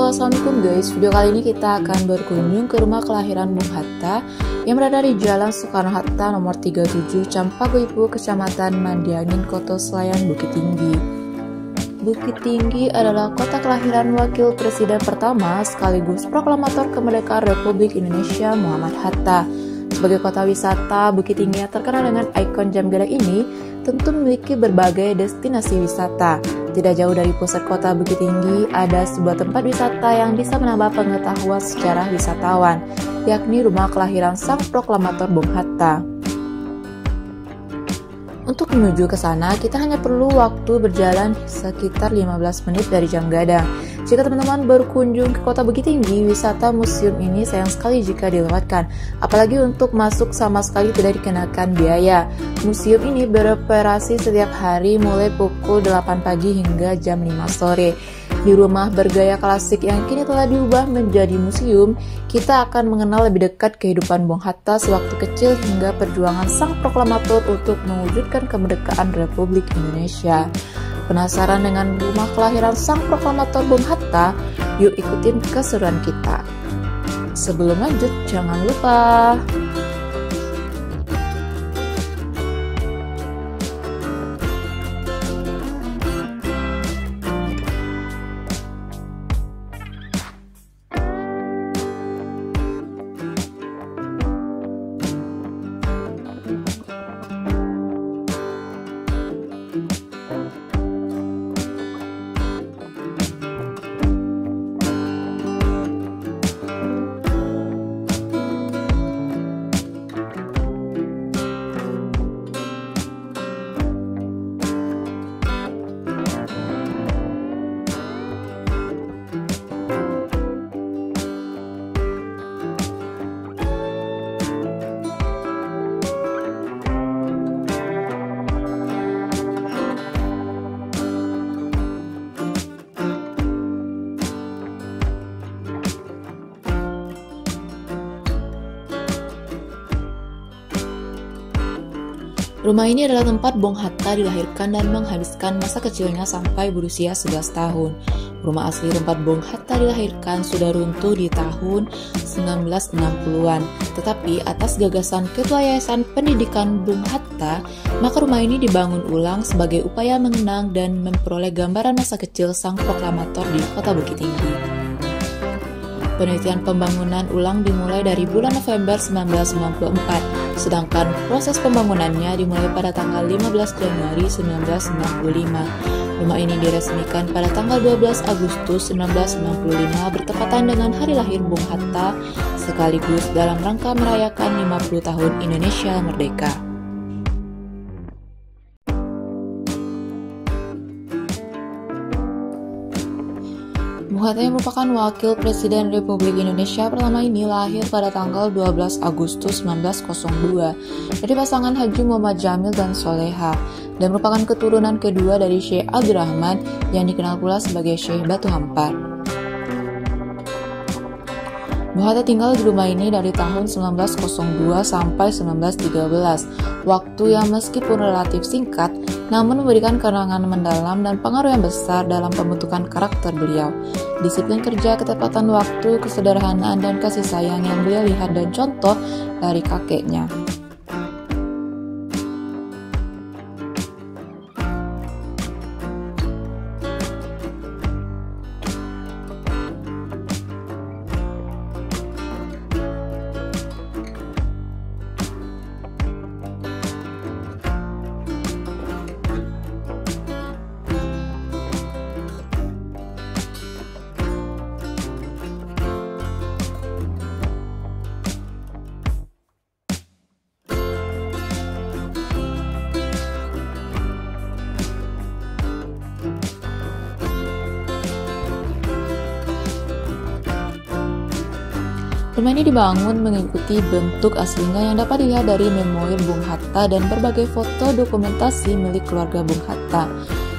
Halo, assalamualaikum guys. Video kali ini kita akan berkunjung ke rumah kelahiran Bung Hatta yang berada di Jalan Soekarno-Hatta nomor 37 Campagoipo, Kecamatan Mandiangin, Kota Selayar, Bukit Tinggi. Bukit Tinggi adalah kota kelahiran Wakil Presiden pertama sekaligus proklamator kemerdekaan Republik Indonesia Muhammad Hatta. Sebagai kota wisata, Bukit Tinggi yang terkenal dengan ikon jam gerak ini tentu memiliki berbagai destinasi wisata. Tidak jauh dari pusat kota Bukit Tinggi, ada sebuah tempat wisata yang bisa menambah pengetahuan secara wisatawan, yakni rumah kelahiran sang proklamator Bung Hatta. Untuk menuju ke sana, kita hanya perlu waktu berjalan sekitar 15 menit dari Jam Gadang. Jika teman-teman berkunjung ke kota Bukit Tinggi, wisata museum ini sayang sekali jika dilewatkan. Apalagi untuk masuk sama sekali tidak dikenakan biaya. Museum ini beroperasi setiap hari mulai pukul 8 pagi hingga jam 5 sore. Di rumah bergaya klasik yang kini telah diubah menjadi museum, kita akan mengenal lebih dekat kehidupan Bung Hatta sewaktu kecil hingga perjuangan sang proklamator untuk mewujudkan kemerdekaan Republik Indonesia. Penasaran dengan rumah kelahiran sang proklamator Bung Hatta? Yuk ikutin keseruan kita. Sebelum lanjut, jangan lupa rumah ini adalah tempat Bung Hatta dilahirkan dan menghabiskan masa kecilnya sampai berusia 11 tahun. Rumah asli tempat Bung Hatta dilahirkan sudah runtuh di tahun 1960-an. Tetapi atas gagasan Ketua Yayasan Pendidikan Bung Hatta, maka rumah ini dibangun ulang sebagai upaya mengenang dan memperoleh gambaran masa kecil sang proklamator di kota Bukit Tinggi. Penelitian pembangunan ulang dimulai dari bulan November 1994, sedangkan proses pembangunannya dimulai pada tanggal 15 Januari 1995. Rumah ini diresmikan pada tanggal 12 Agustus 1995 bertepatan dengan hari lahir Bung Hatta, sekaligus dalam rangka merayakan 50 tahun Indonesia Merdeka. Bung Hatta yang merupakan Wakil Presiden Republik Indonesia pertama ini lahir pada tanggal 12 Agustus 1902 dari pasangan Haji Muhammad Jamil dan Soleha, dan merupakan keturunan kedua dari Syekh Abdurrahman yang dikenal pula sebagai Syekh Batu Hampar. Bung Hatta tinggal di rumah ini dari tahun 1902 sampai 1913, waktu yang meskipun relatif singkat, namun memberikan kenangan mendalam dan pengaruh yang besar dalam pembentukan karakter beliau. Disiplin kerja, ketepatan waktu, kesederhanaan, dan kasih sayang yang beliau lihat dan contoh dari kakeknya. Rumah ini dibangun mengikuti bentuk aslinya yang dapat dilihat dari memoir Bung Hatta dan berbagai foto dokumentasi milik keluarga Bung Hatta.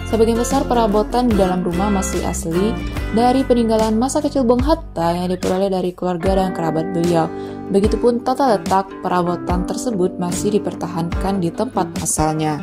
Sebagian besar perabotan di dalam rumah masih asli dari peninggalan masa kecil Bung Hatta yang diperoleh dari keluarga dan kerabat beliau. Begitupun tata letak perabotan tersebut masih dipertahankan di tempat asalnya.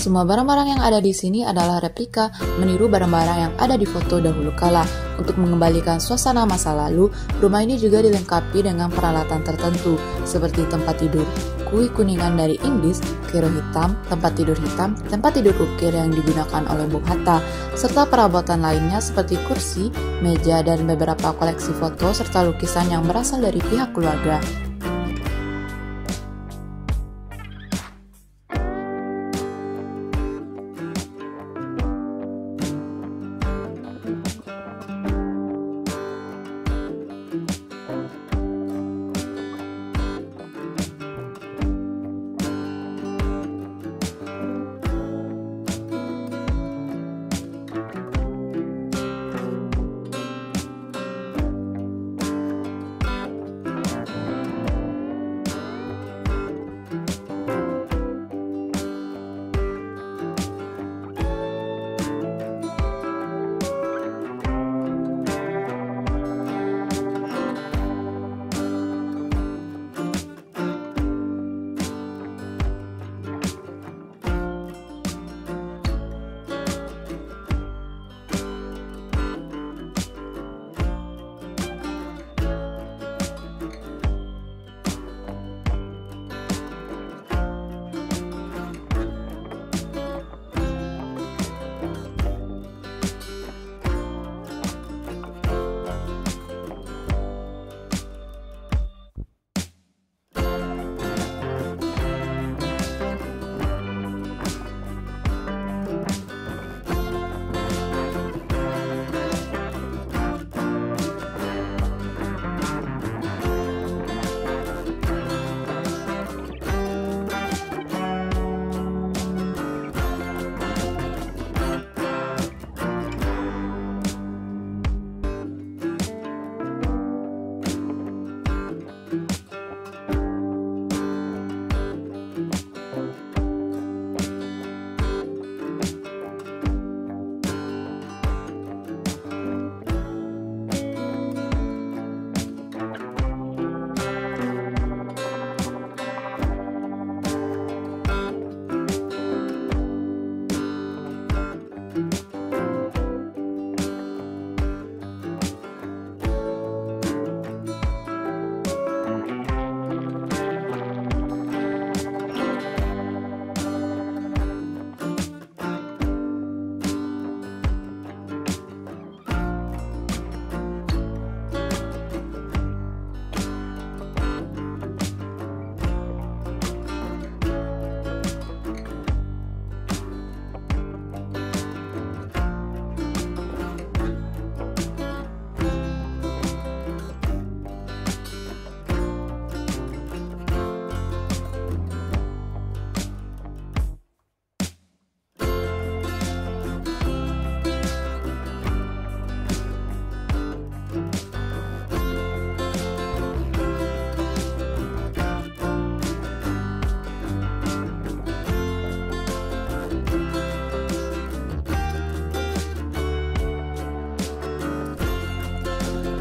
Semua barang-barang yang ada di sini adalah replika, meniru barang-barang yang ada di foto dahulu kala. Untuk mengembalikan suasana masa lalu, rumah ini juga dilengkapi dengan peralatan tertentu, seperti tempat tidur kui kuningan dari Inggris, kero hitam, tempat tidur ukir yang digunakan oleh Bung Hatta, serta perabotan lainnya seperti kursi, meja, dan beberapa koleksi foto serta lukisan yang berasal dari pihak keluarga.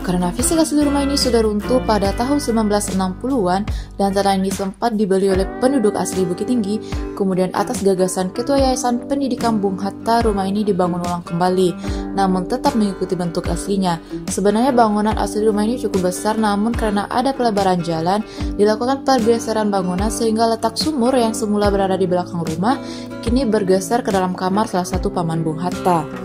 Karena fisik asli rumah ini sudah runtuh pada tahun 1960-an dan tanah ini sempat dibeli oleh penduduk asli Bukit Tinggi, kemudian atas gagasan Ketua Yayasan Pendidikan Bung Hatta, rumah ini dibangun ulang kembali, namun tetap mengikuti bentuk aslinya. Sebenarnya bangunan asli rumah ini cukup besar, namun karena ada pelebaran jalan, dilakukan pergeseran bangunan sehingga letak sumur yang semula berada di belakang rumah, kini bergeser ke dalam kamar salah satu paman Bung Hatta.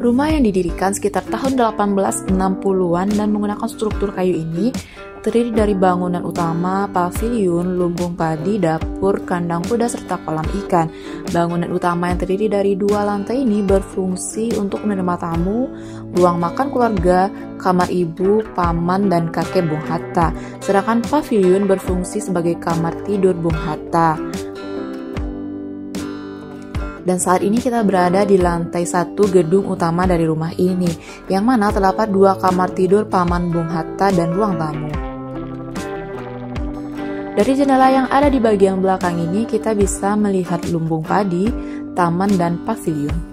Rumah yang didirikan sekitar tahun 1860-an dan menggunakan struktur kayu ini terdiri dari bangunan utama, paviliun, lumbung padi, dapur, kandang kuda, serta kolam ikan. Bangunan utama yang terdiri dari 2 lantai ini berfungsi untuk menerima tamu, ruang makan keluarga, kamar ibu, paman, dan kakek Bung Hatta. Sedangkan paviliun berfungsi sebagai kamar tidur Bung Hatta. Dan saat ini kita berada di lantai 1 gedung utama dari rumah ini, yang mana terdapat 2 kamar tidur paman Bung Hatta dan ruang tamu. Dari jendela yang ada di bagian belakang ini, kita bisa melihat lumbung padi, taman, dan paviliun.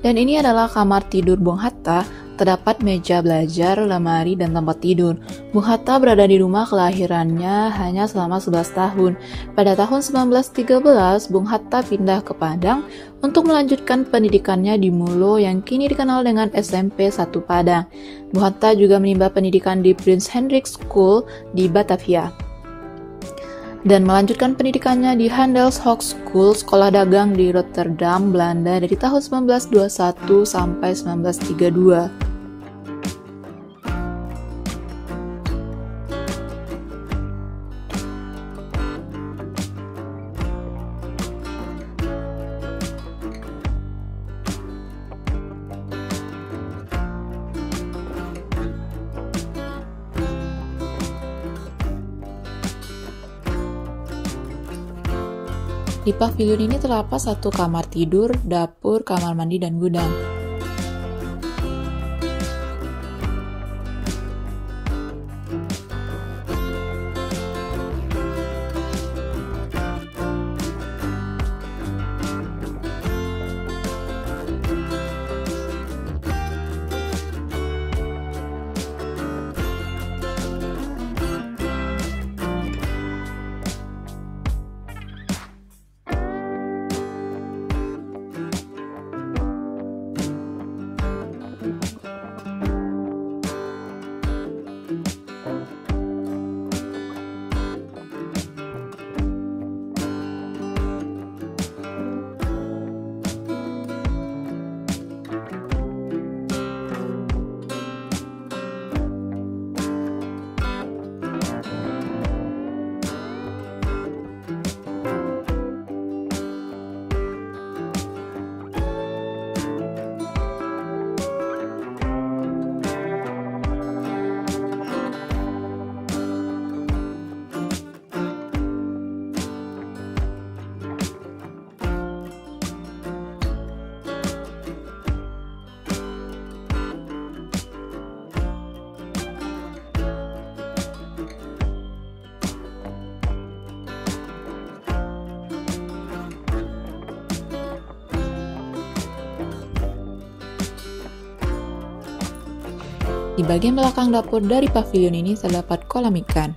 Dan ini adalah kamar tidur Bung Hatta, terdapat meja belajar, lemari, dan tempat tidur. Bung Hatta berada di rumah kelahirannya hanya selama 11 tahun. Pada tahun 1913, Bung Hatta pindah ke Padang untuk melanjutkan pendidikannya di Mulo yang kini dikenal dengan SMP 1 Padang. Bung Hatta juga menimba pendidikan di Prince Hendrik School di Batavia dan melanjutkan pendidikannya di Handelshoek School, sekolah dagang di Rotterdam, Belanda dari tahun 1921 sampai 1932. Di pavilion ini terdapat 1 kamar tidur, dapur, kamar mandi, dan gudang. Di bagian belakang dapur dari pavilion ini terdapat kolam ikan.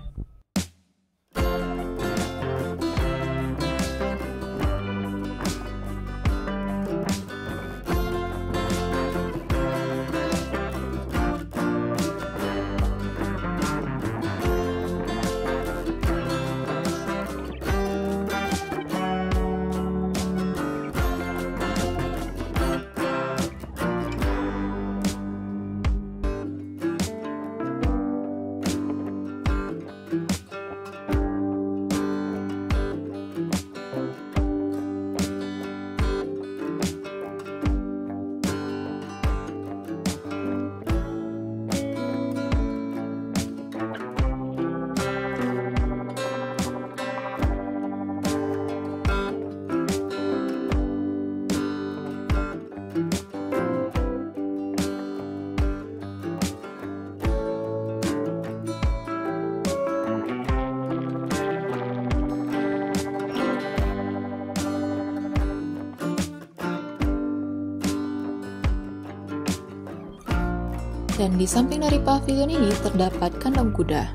Dan di samping dari pavilion ini terdapat kandang kuda.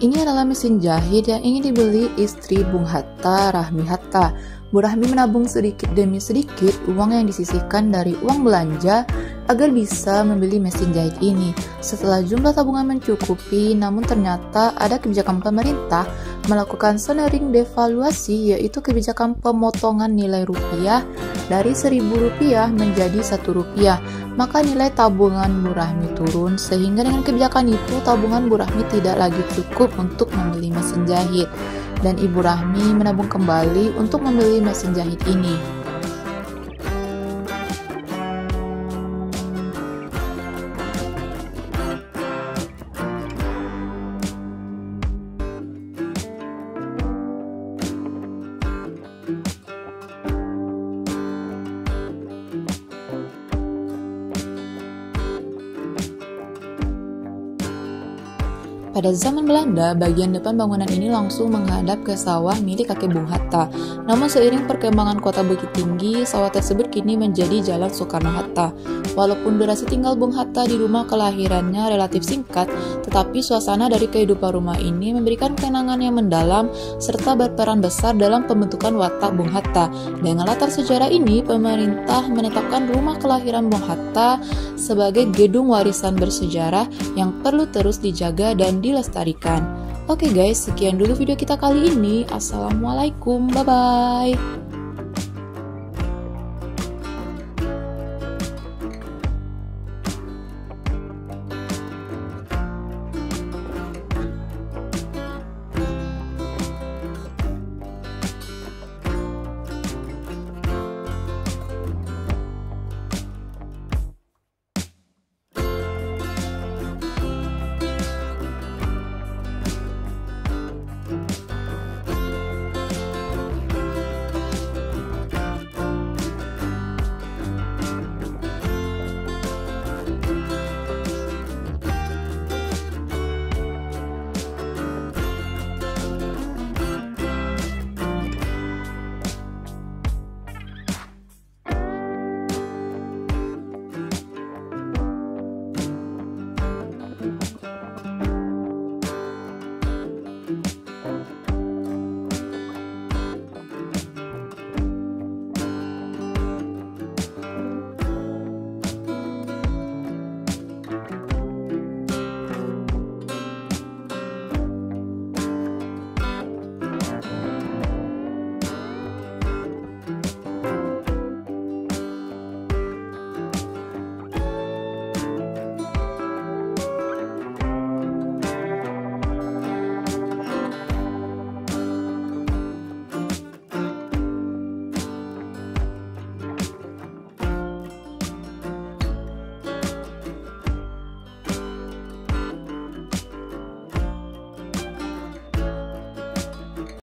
Ini adalah mesin jahit yang ingin dibeli istri Bung Hatta, Rahmi Hatta. Bu Rahmi menabung sedikit demi sedikit uang yang disisihkan dari uang belanja agar bisa membeli mesin jahit ini. Setelah jumlah tabungan mencukupi, namun ternyata ada kebijakan pemerintah melakukan seiring devaluasi, yaitu kebijakan pemotongan nilai rupiah dari Rp1.000 menjadi Rp1. Maka nilai tabungan Bu Rahmi turun, sehingga dengan kebijakan itu tabungan Bu Rahmi tidak lagi cukup untuk membeli mesin jahit. Dan Ibu Rahmi menabung kembali untuk membeli mesin jahit ini. Pada zaman Belanda, bagian depan bangunan ini langsung menghadap ke sawah milik kakek Bung Hatta. Namun seiring perkembangan kota Bukit Tinggi, sawah tersebut kini menjadi Jalan Soekarno-Hatta. Walaupun durasi tinggal Bung Hatta di rumah kelahirannya relatif singkat, tetapi suasana dari kehidupan rumah ini memberikan kenangan yang mendalam serta berperan besar dalam pembentukan watak Bung Hatta. Dengan latar sejarah ini, pemerintah menetapkan rumah kelahiran Bung Hatta sebagai gedung warisan bersejarah yang perlu terus dijaga dan dilestarikan. Oke guys, sekian dulu video kita kali ini. Assalamualaikum, bye-bye.